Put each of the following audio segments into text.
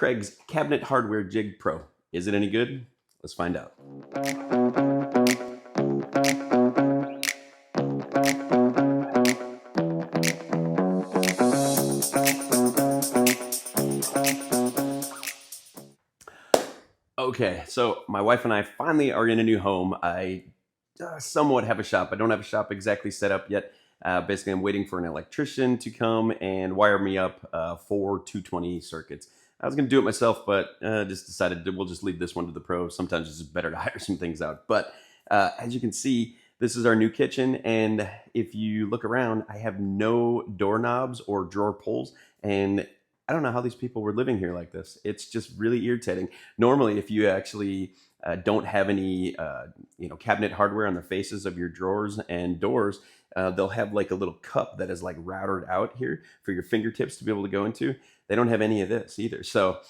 Kreg's Cabinet Hardware Jig Pro. Is it any good? Let's find out. Okay, so my wife and I finally are in a new home. I somewhat have a shop. I don't have a shop exactly set up yet. Basically, I'm waiting for an electrician to come and wire me up 4 220 circuits. I was going to do it myself, but just decided we'll just leave this one to the pros. Sometimes it's just better to hire some things out. But as you can see, this is our new kitchen. And if you look around, I have no doorknobs or drawer pulls. And I don't know how these people were living here like this. It's just really irritating. Normally, if you actually don't have any, cabinet hardware on the faces of your drawers and doors, they'll have like a little cup that is like routed out here for your fingertips to be able to go into. They don't have any of this either. So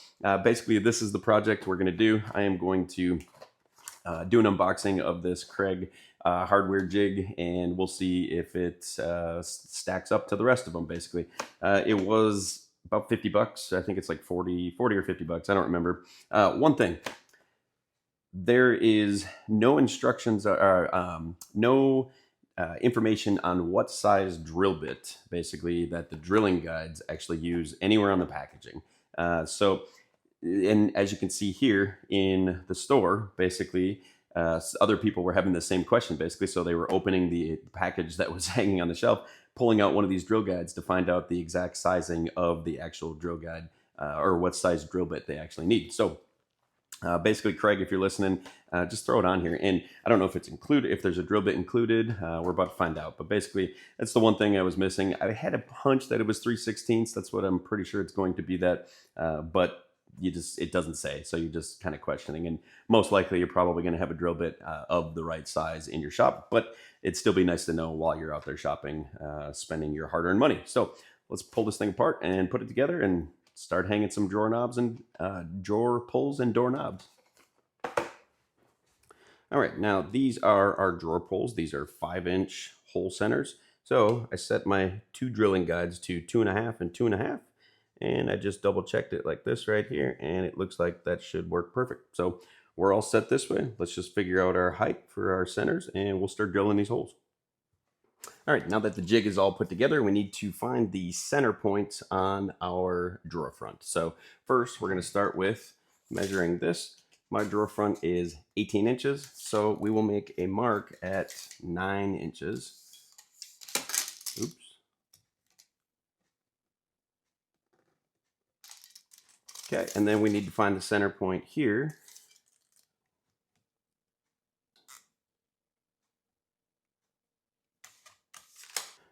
basically, this is the project we're going to do. I am going to do an unboxing of this Kreg hardware jig, and we'll see if it stacks up to the rest of them. Basically, it was about 50 bucks. I think it's like 40 or 50 bucks. I don't remember. One thing, there is no instructions or no information on what size drill bit, basically, that the drilling guides actually use anywhere on the packaging. And as you can see here in the store, basically, other people were having the same question, basically. So they were opening the package that was hanging on the shelf, pulling out one of these drill guides to find out the exact sizing of the actual drill guide or what size drill bit they actually need. So basically, Kreg, if you're listening, just throw it on here. And I don't know if it's included, if there's a drill bit included. We're about to find out. But basically, that's the one thing I was missing. I had a hunch that it was 3/16. That's what I'm pretty sure it's going to be that. But it doesn't say. So you're just kind of questioning. And most likely, you're probably going to have a drill bit of the right size in your shop. But it'd still be nice to know while you're out there shopping, spending your hard-earned money. So let's pull this thing apart and put it together and start hanging some drawer knobs and drawer pulls and door knobs. All right, now these are our drawer pulls. These are 5-inch hole centers. So I set my 2 drilling guides to 2.5 and 2.5, and I just double checked it like this right here, and it looks like that should work perfect. So we're all set this way. Let's just figure out our height for our centers, and we'll start drilling these holes. All right, now that the jig is all put together, we need to find the center points on our drawer front. So first, we're going to start with measuring this. My drawer front is 18 inches, so we will make a mark at 9 inches. Oops. Okay, and then we need to find the center point here.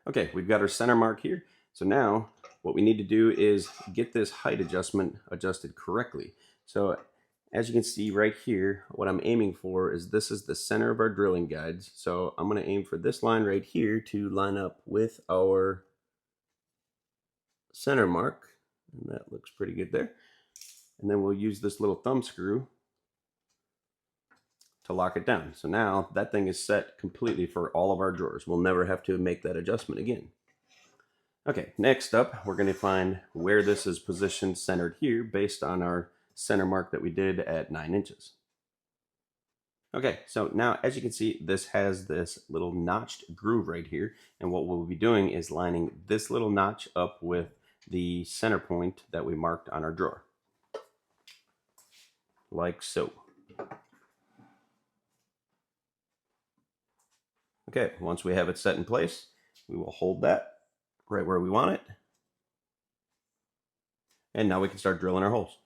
Okay, we've got our center mark here. So now what we need to do is get this height adjustment adjusted correctly. So as you can see right here, what I'm aiming for is this is the center of our drilling guides. So I'm going to aim for this line right here to line up with our center mark. And that looks pretty good there. And then we'll use this little thumb screw to lock it down. So now that thing is set completely for all of our drawers. We'll never have to make that adjustment again. Okay, next up, we're going to find where this is positioned centered here based on our center mark that we did at 9 inches. Okay, so now as you can see, this has this little notched groove right here. And what we'll be doing is lining this little notch up with the center point that we marked on our drawer. Like so. Okay, once we have it set in place, we will hold that right where we want it. And now we can start drilling our holes.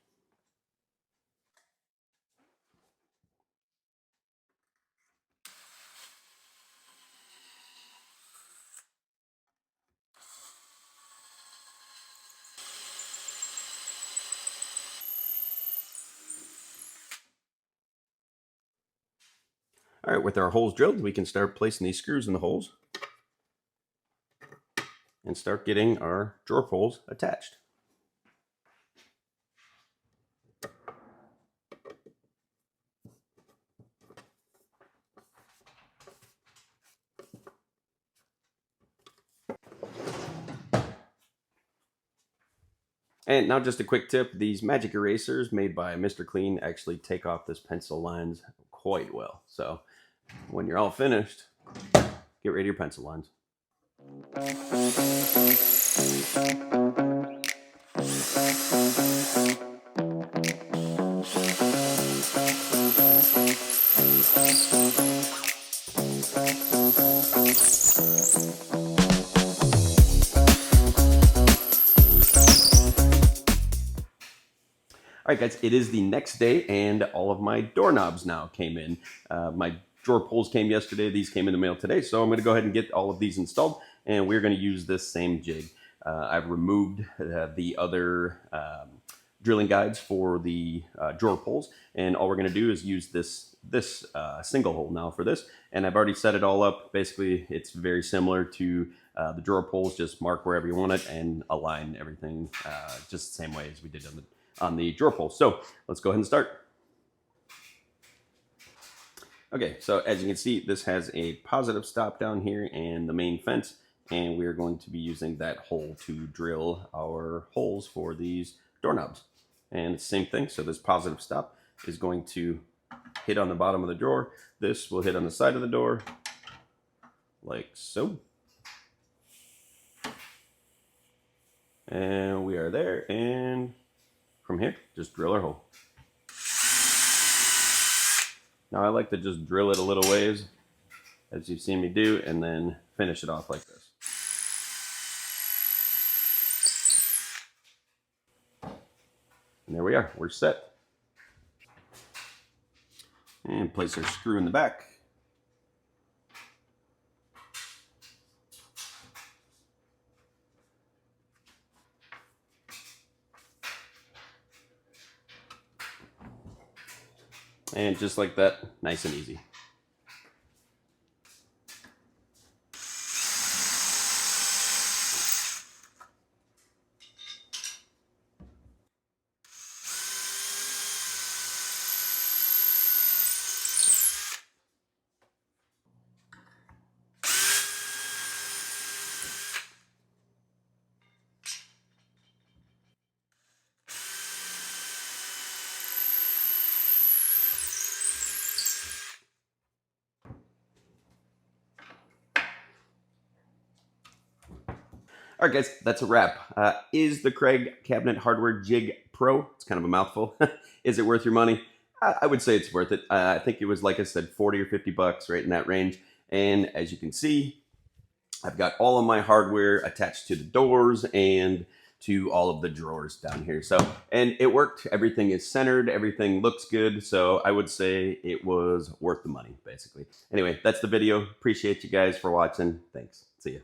All right, with our holes drilled, we can start placing these screws in the holes and start getting our drawer pulls attached. And now just a quick tip, these magic erasers made by Mr. Clean actually take off this pencil lines quite well. So when you're all finished, get rid of your pencil lines. All right, guys, it is the next day, and all of my doorknobs now came in. My drawer pulls came yesterday. These came in the mail today, so I'm going to go ahead and get all of these installed, and we're going to use this same jig. I've removed the other drilling guides for the drawer pulls, and all we're going to do is use this single hole now for this. And I've already set it all up. Basically, it's very similar to the drawer pulls. Just mark wherever you want it and align everything just the same way as we did on the drawer pull. So let's go ahead and start. Okay, so as you can see, this has a positive stop down here and the main fence, and we're going to be using that hole to drill our holes for these doorknobs. And same thing, so this positive stop is going to hit on the bottom of the drawer. This will hit on the side of the door, like so. And we are there, and from here, just drill our hole. Now I like to just drill it a little ways, as you've seen me do, and then finish it off like this. And there we are, we're set. And place our screw in the back. And just like that, nice and easy. All right, guys, that's a wrap. Is the Kreg Cabinet Hardware Jig Pro, it's kind of a mouthful, is it worth your money? I would say it's worth it. I think it was, like I said, 40 or 50 bucks, right in that range. And as you can see, I've got all of my hardware attached to the doors and to all of the drawers down here. So, and it worked. Everything is centered. Everything looks good. So I would say it was worth the money, basically. Anyway, that's the video. Appreciate you guys for watching. Thanks. See ya.